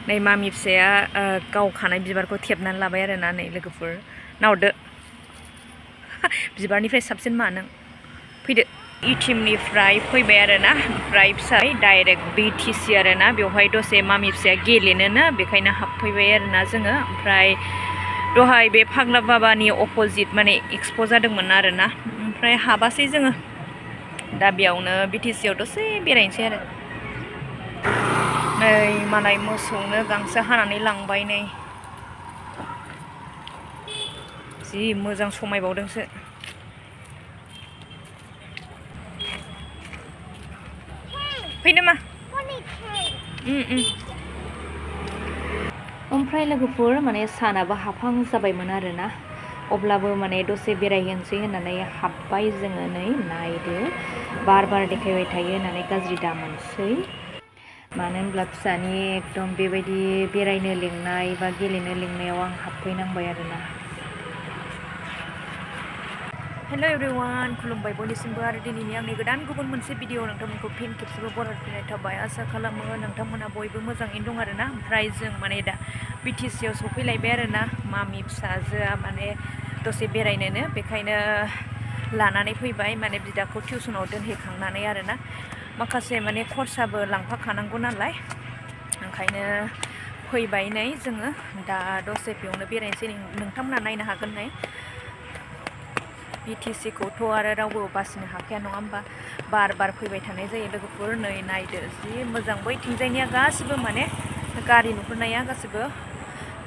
नै मामि फिसाया गावखानाय बिबारखौ थेबनानै लाबाय आरोना नै लोगोफोर नाहरदो बिबारनिफ्राय साबसिन मा नों फैदो इटिमनिफ्राय फैबाय आरोना ओमफ्राय फिसाय डाइरेक्ट BTC आरोना बेवहाय दसे मामि फिसाया गेलेनोनो बेखायनो हाबफैबाय आरोना जोङो ओमफ्राय दहाय बे फाग्ला बाबानि अपोजिट माने एक्सप' जादोंमोन आरोना ओमफ्राय हाबासै जोङो दा बेयावनो BTC आव दसे बेरायनोसै आरो नै मालाय मोसौनो गांसो हानानै लांबाय नै जि मोजां समायबावदोंसो फैनो मा ओमफ्राय लोगोफोर माने सानाबो हाबहां जाबायमोन आरोना अब्लाबो माने दसे बेरायहैनोसै होननानै हाबबाय जोङो नै नायदो बार देखायबाय थायो होननानै गाज्रि दामोनसै मानो होनब्ला फिसानि एकदम बेबायदि बेरायनो लिंनाय बा गेलेनो लिंनायाव आं हाबफैनांबाय आरोना हेल' एभ्रिवान खुलुमबाय बयनिसिमबो आरो दिनैनि आंनि गोदान गुबुन मोनसे भिडिअ नोंथांमोनखौ फिन खेबसेबो बरायफिननाय थाबाय आसा खालामो नोंथांमोना बयबो मोजाङैनो दं आरोना ओमफ्राय जों माने दा BTC आव सफैलायबाय आरोना मामि फिसाजोआ माने दसे बेरायनोनो बेखायनो लानानै फैबाय माने बिदाखौ टिउसनाव दोनहैखांनानै आरोना माखासे माने खरसाबो लांफाखानांगौ नालाय ओंखायनो फैबाय नै जोङो दा दसे बेयावनो बेरायनोसै नोंथांमोना नायनो हागोन नै BTC खौथ' आरो रावबो बासिनो हाखाया नङा होमबा बार फैबाय थानाय जायो लोगोफोर नै नायदो जि मोजां बैथिंजायनिया गासिबो माने गारि नुहुरनाया गासिबो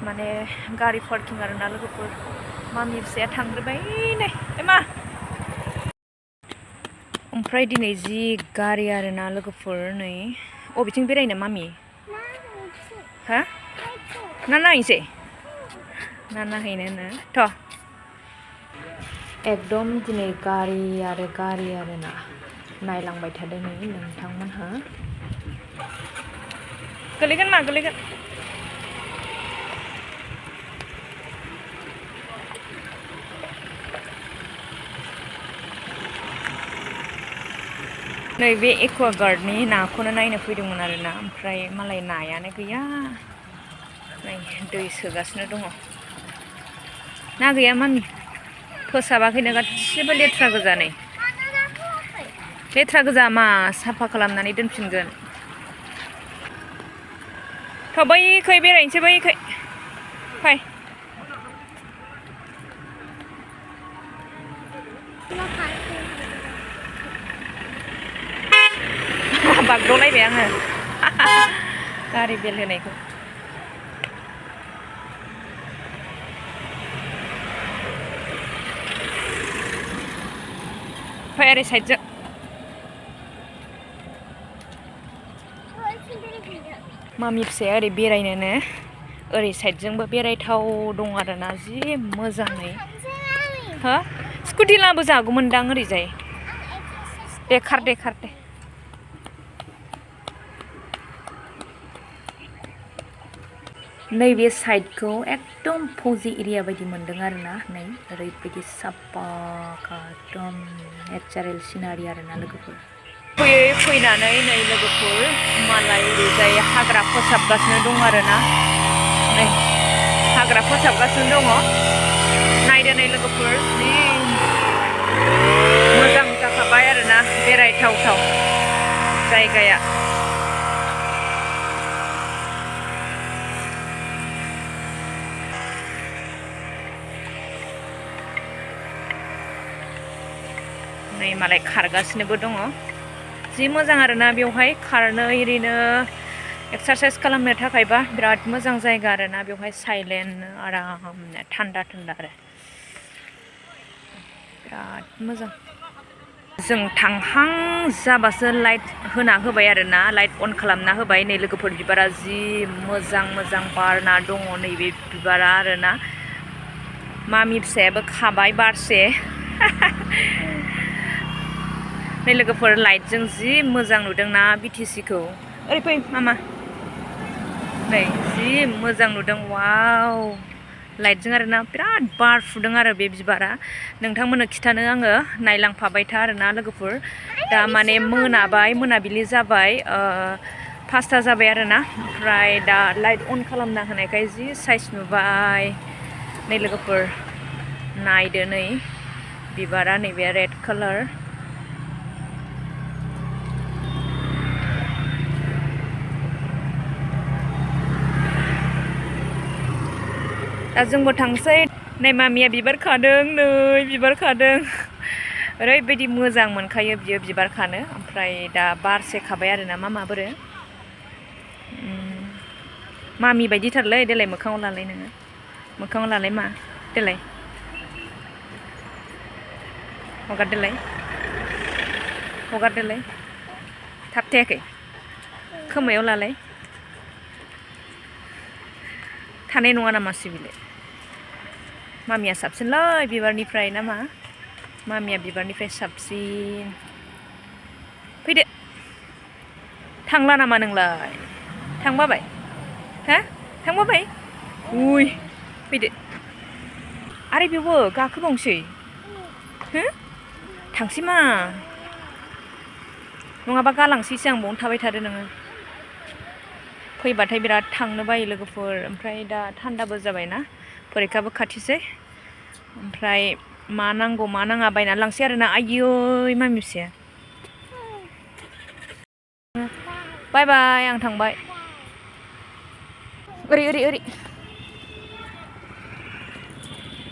माने गारि पार्किं आरोना लोगोफोर मामि फिसाया थांग्रोबाय नै मा ओमफ्राय दिनै जि गारि आरोना लोगोफोर नै अबेथिं बेरायनो मामि हा ना नायनोसै ना नायहैनोनो थ' एकदम दिनै गारि आरोना नायलांबाय थादों नै नोंथांमोनहा गोलैगोन मा गोलैगोन नैबे एक्वा गार्डनि नाखौनो नायनो फैदोंमोन आरोना ओमफ्राय मालाय नायानो गैया नै दै सोगासिनो दङ ना गैया मामि फोसाबाखैनो गासिबो लेथ्रा गोजा नै लेथ्रा गोजा मा साफा खालामनानै दोनफिनगोन थ' बैखै बेरायनोसै बैखै फै बागदावलायबाय आङो गारि बेल होनायखौ फै ओरै साइडजों मामि फिसाया ओरै बेरायनोनो ओरै साइडजोंबो बेरायथाव दं आरोना जि मोजाङै हो स्कुटि लाबोजागौमोनदां ओरैजाय दे खार दे नैबे साइडखौ एकदम फौजि एरिया बायदि मोनदों आरोना नै ओरैबायदि साफाखा एकदम नेचारेल सिनारि आरोना लोगोफोर फैनानै नै लोगोफोर मालाय ओरैजाय हाग्रा फोसाबगासिनो दं आरोना नै हाग्रा फोसाबगासिनो दङ नायदो नै लोगोफोर जि मोजां जाखाबाय आरोना बेरायथाव जायगाया नै मालाय खारगासिनोबो दङ जि मोजां आरोना बेवहाय खारनो एरैनो एक्सारसाइज खालामनो थाखायबा बिराद मोजां जायगा आरोना बेवहाय साइलेन्ट आरामनो थान्दा आरो बिराद मोजां जों थांहां जाबासो लाइट होना होबाय आरोना लाइट अन खालामना होबाय नै लोगोफोर बिबारा जि मोजां बारना दङ नैबे बिबारा आरोना मामि फिसायाबो खाबाय बारसे नै लोगोफोर लाइटजों जि मोजां नुदोंना BTC खौ ओरै फै मामा नै जि मोजां नुदों वाव लाइटजों आरोना बिराद बार फुदों आरो बे बिबारा नोंथांमोननो खिथानो आङो नायलांफाबाय था आरोना लोगोफोर दा माने मोनाबाय मोनाबिलि जाबाय 5ता जाबाय आरोना ओमफ्राय दा लाइट अन खालामना होनायखाय जि साइज नुबाय नै लोगोफोर नायदो नै बिबारा नैबे रेड कालार दा जोंबो थांसै नै मामिया बिबार खादों नै बिबार खादों ओरैबायदि मोजां मोनखायो बियो बिबार खानो ओमफ्राय दा बारसे खाबाय आरोना मामाबोरो मामि बायदिथारलै देलाय मोखाङाव लालाय नोङो मोखाङाव लालाय मा देलाय हगारदोलाय थाबथायाखै खोमायाव लालाय थानाय नङा नामा सिबिले मामिया साबसिनलै बिबारनिफ्राय ना मा मामिया बिबारनिफ्राय साबसिन फैदो थांला नामा नोंलाय थांबाबाय हा थांबाबाय उय फैदो आरो बेवबो गाखोबावनोसै हो थांसै मा नङाबा गालांसैसो आं बावनो थाबाय थादो नोङो फैबाथाय बिराद थांनो बायो लोगोफोर ओमफ्राय दा थान्दाबो जाबायना फरिखाबो खाथिसै ओमफ्राय मा नांगौ मा नाङा बायना लांसै आरोना आयै मामि फिसाया बाय बाय आं थांबाय ओरै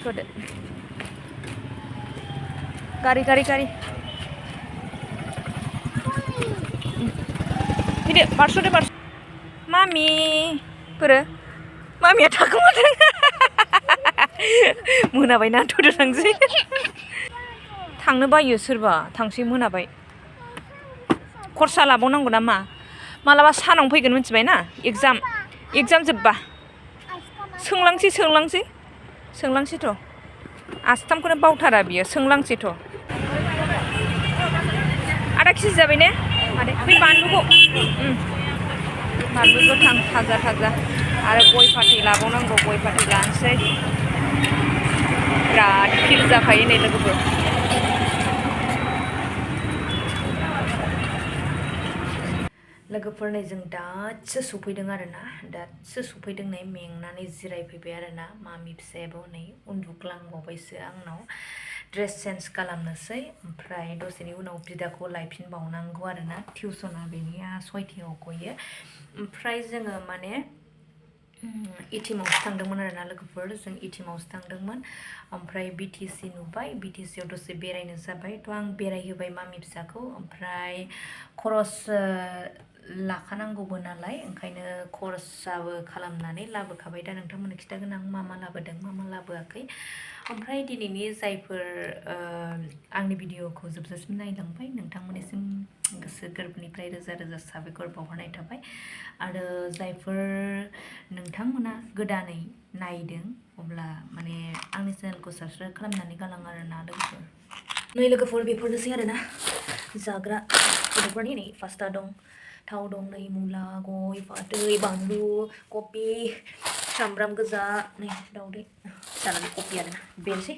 थ'दो गारि फैदो बारस'दो मामि बोरो मामिया थाखोमादों मोनाबायना थ'दो थांसै थांनो बायो सोरबा थांसै मोनाबाय खरसा लाबावनांगौ ना मा मालाबा सानाव फैगोन मिथिबाय ना एगजाम जोब्बा सोंलांसैथ' आस्थामखौनो बावथारा बियो सोंलांसैथ' आधा केजि जाबाय ने मादै बे बानलुखौ बानलु गोथां थाजा आरो गय फाथै लाबावनांगौ गय फाथै लानोसै बिराद फिल जाखायो नै लोगोफोर लोगोफोर नै जों दासो सफैदों आरोना नै मेंनानै जिरायफैबाय आरोना मामि फिसायाबो नै उन्दुग्लांबावबायसो आंनाव ड्रेस चेन्ज खालामनोसै ओमफ्राय दसेनि उनाव बिदाखौ लायफिनबावनांगौ आरोना टिउसना बेनिया 6टायाव गयो ओमफ्राय जोङो माने इटिमावसो थांदोंमोन आरोना लोगोफोर जों इटिमावसो थांदोंमोन ओमफ्राय बिटिसि नुबाय बिटिसियाव दसे बेरायनो जाबाय थ' आं बेरायहोबाय मामि फिसाखौ ओमफ्राय खरस लाखानांगौबो नालाय ओंखायनो खरसाबो खालामनानै लाबोखाबाय दा नोंथांमोननो खिन्थागोन आं मा लाबोदों मा लाबोआखै ओमफ्राय दिनैनि जायफोर आंनि भिडिअखौ जोबजासिम नायलांबाय नोंथांमोननिसिम गोसो गोरबोनिफ्राय रोजा साबायखर बावहरनाय थाबाय आरो जायफोर नोंथांमोना गोदानै नायदों अब्ला माने आंनि चेनेलखौ साबस्क्राइब खालामनानै गालां आरोना लोगोफोर नै लोगोफोर बेफोरनोसै आरोना जाग्रा गथ'फोरनि नै पास्ता दं थाव दं नै मुला गय फाथै बानलु कबि सामब्राम गोजा नै दाउदै जानानै कबि आरोना बेनोसै